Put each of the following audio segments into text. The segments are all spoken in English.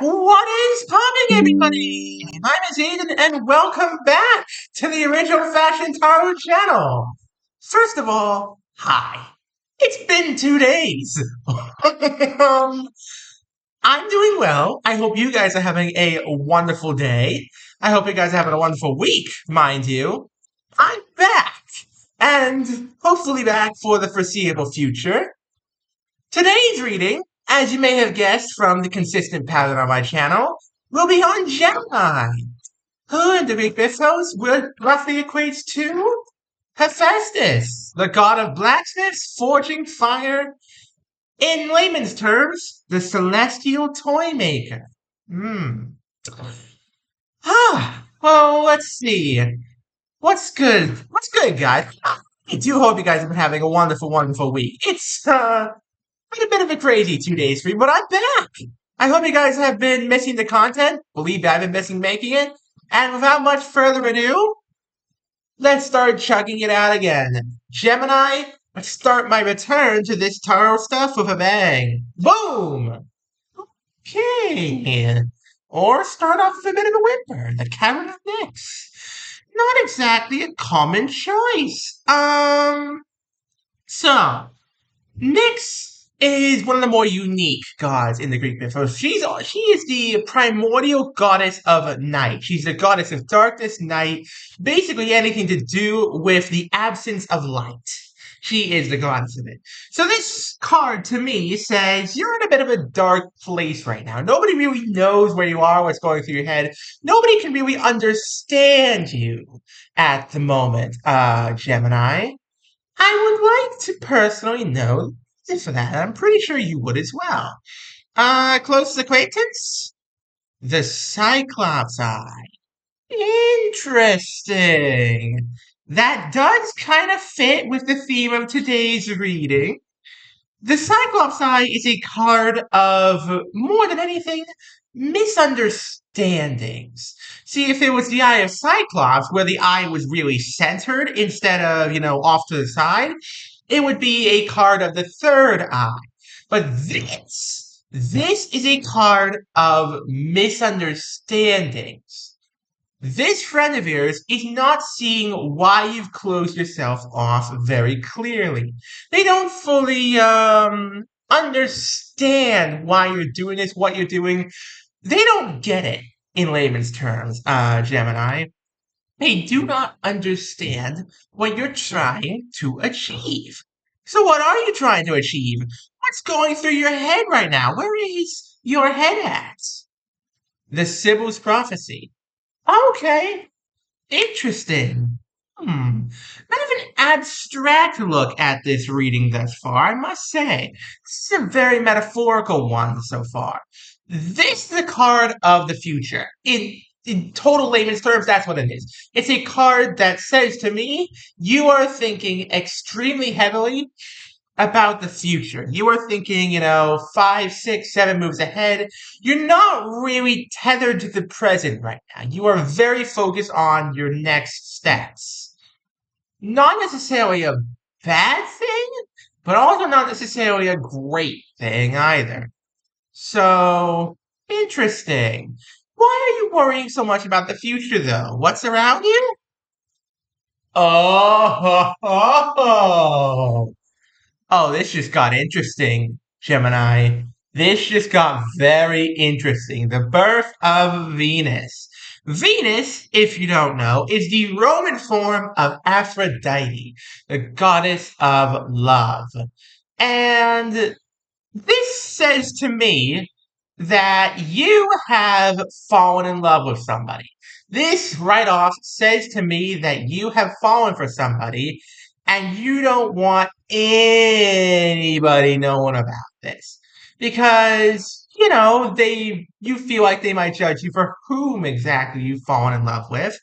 What is popping, everybody? My name is Aiden, and welcome back to the Original Fashion Tarot channel. First of all, hi. It's been 2 days. um, I'm doing well. I hope you guys are having a wonderful day. I hope you guys are having a wonderful week, mind you. I'm back, and hopefully back for the foreseeable future. Today's reading, as you may have guessed from the consistent pattern on my channel, will be on Gemini, who in the Greek mythos roughly equates to Hephaestus, the god of blacksmiths, forging fire. In layman's terms, the celestial toy maker. Hmm. Well, let's see. What's good? What's good, guys? I do hope you guys have been having a wonderful, wonderful week. It's, been a bit of a crazy 2 days for me, but I'm back. I hope you guys have been missing the content. Believe me, I've been missing making it. And without much further ado, let's start chugging it out again. Gemini, let's start my return to this tarot stuff with a bang. Boom! Okay. Or start off with a bit of a whimper. The carrot of Nyx. Not exactly a common choice. So, Nyx is one of the more unique gods in the Greek mythos. She is the primordial goddess of night. She's the goddess of darkness, night, basically anything to do with the absence of light. She is the goddess of it. So this card to me says you're in a bit of a dark place right now. Nobody really knows where you are, what's going through your head. Nobody can really understand you at the moment, Gemini. I would like to personally know for that. I'm pretty sure you would as well. Closest acquaintance? The Cyclops Eye. Interesting. That does kind of fit with the theme of today's reading. The Cyclops Eye is a card of, more than anything, misunderstandings. See, if it was the Eye of Cyclops, where the eye was really centered instead of, off to the side, it would be a card of the third eye. But this is a card of misunderstandings. This friend of yours is not seeing why you've closed yourself off very clearly. They don't fully understand why you're doing this, what you're doing. They don't get it in layman's terms, Gemini. They do not understand what you're trying to achieve. So what are you trying to achieve? What's going through your head right now? Where is your head at? The Sibyl's Prophecy. Okay, interesting. Kind of an abstract look at this reading thus far, I must say. This is a very metaphorical one so far. This is a card of the future. In total layman's terms, that's what it is. It's a card that says to me, you are thinking extremely heavily about the future. You are thinking, 5, 6, 7 moves ahead. You're not really tethered to the present right now. You are very focused on your next steps. Not necessarily a bad thing, but also not necessarily a great thing either. So, interesting. Why are you worrying so much about the future, though? What's around you? Oh, oh, this just got interesting, Gemini. This just got very interesting. The birth of Venus. Venus, if you don't know, is the Roman form of Aphrodite, the goddess of love. And this says to me that you have fallen in love with somebody. This right off says to me that you have fallen for somebody and you don't want anybody knowing about this. Because, you feel like they might judge you for whom exactly you've fallen in love with.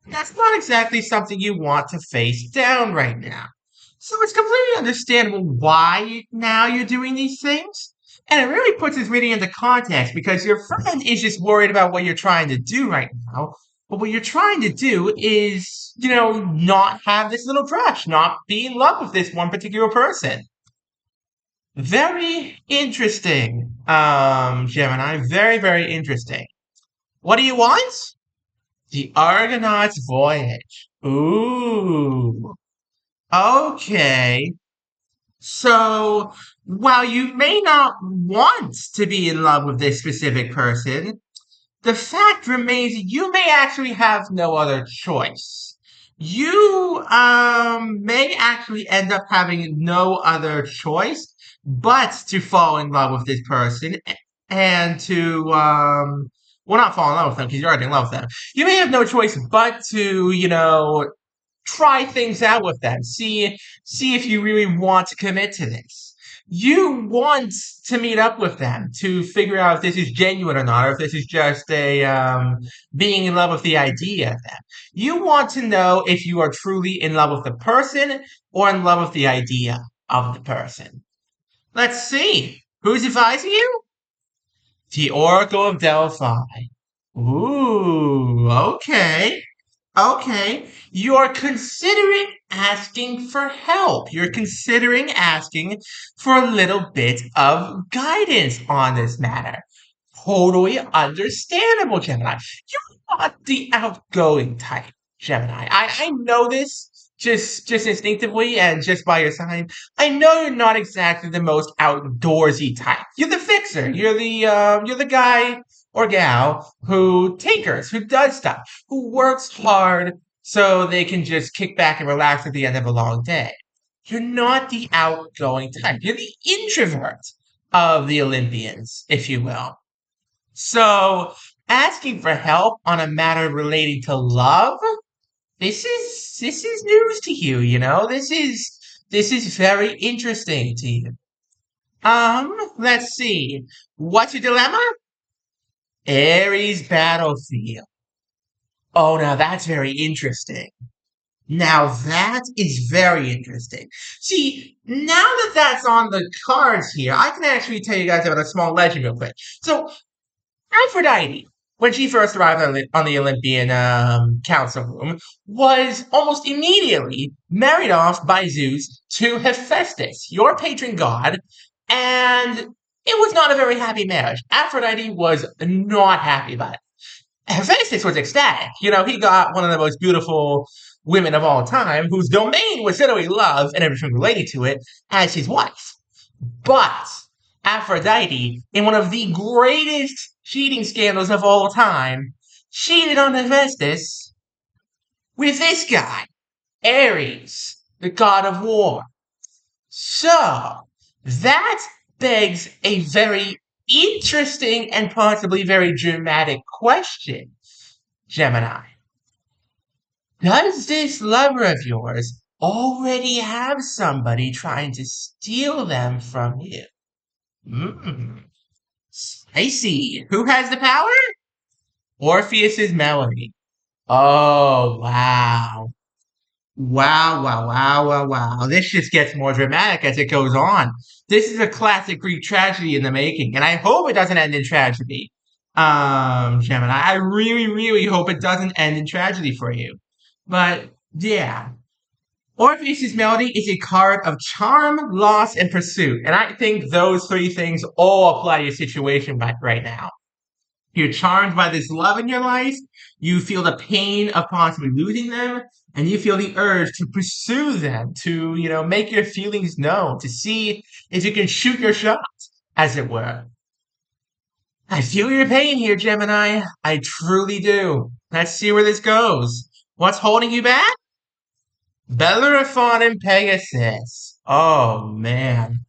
That's not exactly something you want to face down right now. So it's completely understandable why now you're doing these things. And it really puts this reading into context because your friend is just worried about what you're trying to do right now. But what you're trying to do is, not have this little crush, not be in love with this one particular person. Very interesting, Gemini. Very, very interesting. What do you want? The Argonaut's Voyage. Ooh. Okay. So, while you may not want to be in love with this specific person, the fact remains you may actually have no other choice. You may actually end up having no other choice but to fall in love with this person and to well, not fall in love with them because you're already in love with them. You may have no choice but to, try things out with them. See if you really want to commit to this. You want to meet up with them to figure out if this is genuine or not, or if this is just a being in love with the idea of them. You want to know if you are truly in love with the person or in love with the idea of the person. Let's see. Who's advising you? The Oracle of Delphi. Ooh, okay. Okay, you're considering asking for help. You're considering asking for a little bit of guidance on this matter. Totally understandable, Gemini. You're not the outgoing type, Gemini. I know this just instinctively and just by your sign. I know you're not exactly the most outdoorsy type. You're the fixer. You're the guy or gal who tinkers, who does stuff, who works hard so they can just kick back and relax at the end of a long day. You're not the outgoing type. You're the introvert of the Olympians, if you will. So, asking for help on a matter relating to love, this is news to you, This is very interesting to you. Let's see. What's your dilemma? Aries battlefield. Oh, now that's very interesting. Now that is very interesting. See, now that that's on the cards here, I can actually tell you guys about a small legend real quick. So, Aphrodite, when she first arrived on the Olympian council room, was almost immediately married off by Zeus to Hephaestus, your patron god, and it was not a very happy marriage. Aphrodite was not happy about it. Hephaestus was ecstatic. He got one of the most beautiful women of all time, whose domain was literally love and everything related to it, as his wife. But Aphrodite, in one of the greatest cheating scandals of all time, cheated on Hephaestus with this guy, Ares, the god of war. So, that begs a very interesting and possibly very dramatic question, Gemini. Does this lover of yours already have somebody trying to steal them from you? Hmm. I see. Who has the power? Orpheus's melody. Oh, wow. Wow, wow, wow, wow, wow. This just gets more dramatic as it goes on. This is a classic Greek tragedy in the making, and I hope it doesn't end in tragedy. Gemini, I really, really hope it doesn't end in tragedy for you. But yeah, Orpheus's melody is a card of charm, loss, and pursuit, and I think those three things all apply to your situation right now. You're charmed by this love in your life. You feel the pain of possibly losing them, and you feel the urge to pursue them, to, make your feelings known, to see if you can shoot your shot, as it were. I feel your pain here, Gemini. I truly do. Let's see where this goes. What's holding you back? Bellerophon and Pegasus. Oh, man.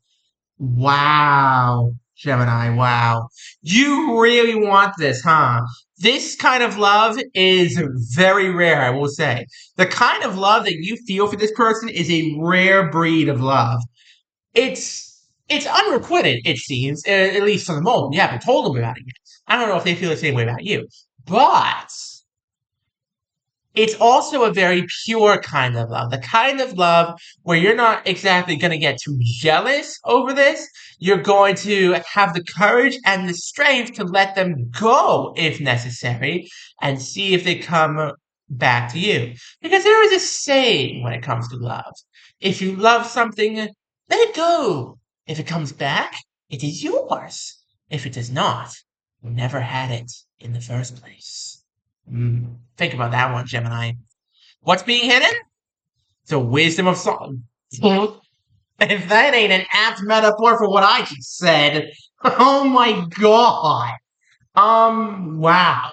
Wow, Gemini, wow. You really want this, huh? This kind of love is very rare, I will say. The kind of love that you feel for this person is a rare breed of love. It's unrequited, it seems, at least for the moment. You haven't told them about it yet. I don't know if they feel the same way about you. But it's also a very pure kind of love. The kind of love where you're not exactly going to get too jealous over this. You're going to have the courage and the strength to let them go if necessary and see if they come back to you. Because there is a saying when it comes to love. If you love something, let it go. If it comes back, it is yours. If it does not, you never had it in the first place. Think about that one, Gemini. What's being hidden? The wisdom of song. If that ain't an apt metaphor for what I just said, oh my god. Wow.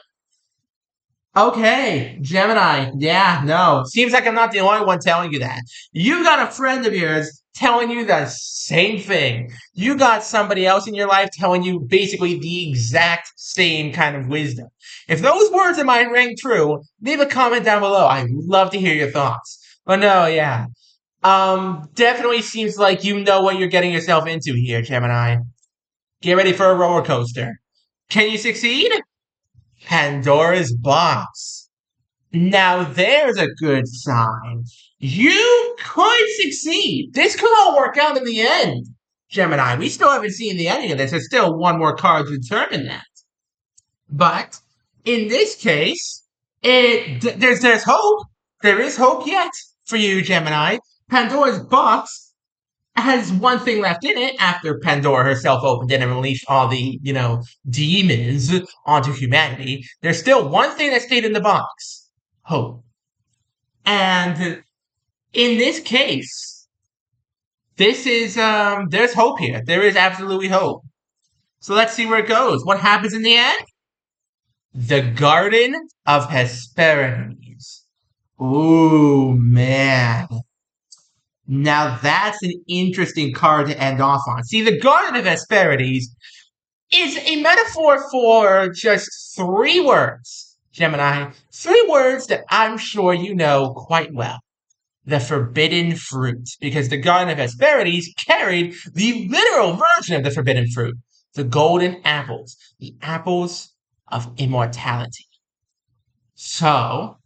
Okay, Gemini. Yeah, no. Seems like I'm not the only one telling you that. You got a friend of yours telling you the same thing. You got somebody else in your life telling you basically the exact same kind of wisdom. If those words of mine rang true, leave a comment down below. I'd love to hear your thoughts. But no, yeah. Definitely seems like you know what you're getting yourself into here, Gemini. Get ready for a roller coaster. Can you succeed? Pandora's box. Now there's a good sign. You could succeed. This could all work out in the end, Gemini. We still haven't seen the ending of this. There's still one more card to determine that. But in this case, there's hope. There is hope yet for you, Gemini. Pandora's box has one thing left in it after Pandora herself opened it and released all the, demons onto humanity. There's still one thing that stayed in the box. Hope. And in this case, there's hope here. There is absolutely hope. So let's see where it goes. What happens in the end? The Garden of Hesperides. Ooh, man. Now that's an interesting card to end off on. See, the Garden of Hesperides is a metaphor for just 3 words, Gemini. 3 words that I'm sure you know quite well. The forbidden fruit, because the Garden of Hesperides carried the literal version of the forbidden fruit, the golden apples, the apples of immortality. So,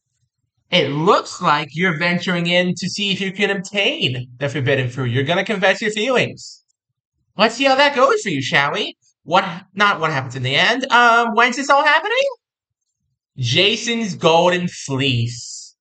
it looks like you're venturing in to see if you can obtain the forbidden fruit. You're going to confess your feelings. Let's see how that goes for you, shall we? Not what happens in the end. When's this all happening? Jason's Golden Fleece.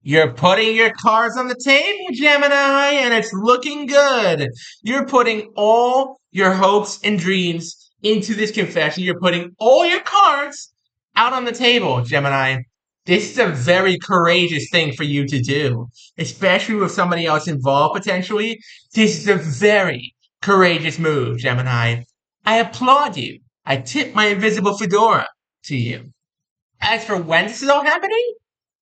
You're putting your cards on the table, Gemini, and it's looking good. You're putting all your hopes and dreams into this confession. You're putting all your cards out on the table, Gemini. This is a very courageous thing for you to do, especially with somebody else involved potentially. This is a very courageous move, Gemini. I applaud you. I tip my invisible fedora to you. As for when this is all happening,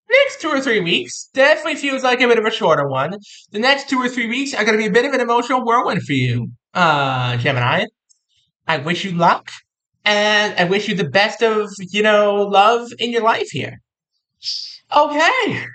next 2 or 3 weeks definitely feels like a bit of a shorter one. The next 2 or 3 weeks are going to be a bit of an emotional whirlwind for you, Gemini. I wish you luck, and I wish you the best of, love in your life here. Okay,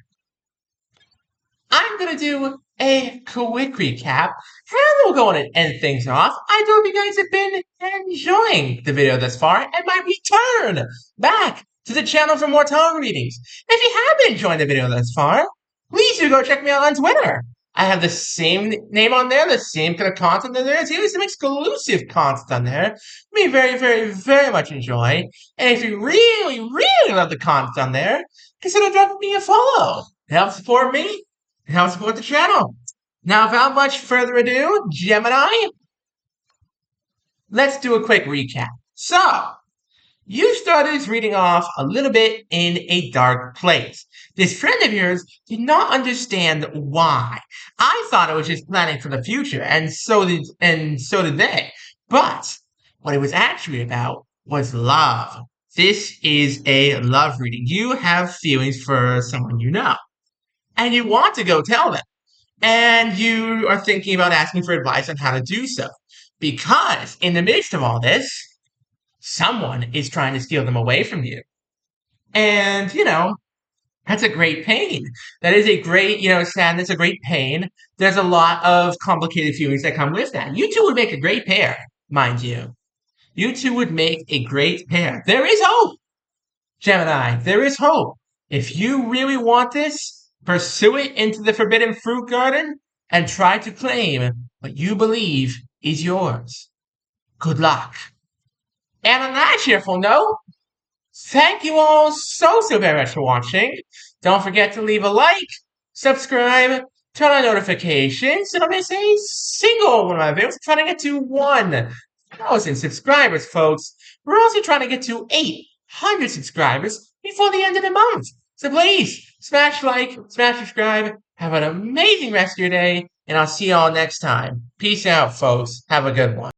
I'm gonna do a quick recap, and we'll go on and end things off. I hope you guys have been enjoying the video thus far, and my return back to the channel for more tarot readings. If you have been enjoying the video thus far, please do go check me out on Twitter. I have the same name on there, the same kind of content on there. There's even some exclusive content on there. We very, very, very much enjoy. And if you really, really love the content on there, consider dropping me a follow. It helps support me. It helps support the channel. Now, without much further ado, Gemini, let's do a quick recap. So, you started this reading off a little bit in a dark place. This friend of yours did not understand why. I thought it was just planning for the future, and so did they. But what it was actually about was love. This is a love reading. You have feelings for someone you know, and you want to go tell them. And you are thinking about asking for advice on how to do so. Because in the midst of all this, someone is trying to steal them away from you. And, that's a great pain. That is a great, sadness, a great pain. There's a lot of complicated feelings that come with that. You two would make a great pair, mind you. You two would make a great pair. There is hope, Gemini. There is hope. If you really want this, pursue it into the Forbidden Fruit Garden and try to claim what you believe is yours. Good luck. And on that cheerful note, thank you all so very much for watching. Don't forget to leave a like, subscribe, turn on notifications, and I'm going to say single one of my videos. I'm trying to get to 1,000 subscribers, folks. We're also trying to get to 800 subscribers before the end of the month. So please, smash like, smash subscribe. Have an amazing rest of your day, and I'll see y'all next time. Peace out, folks. Have a good one.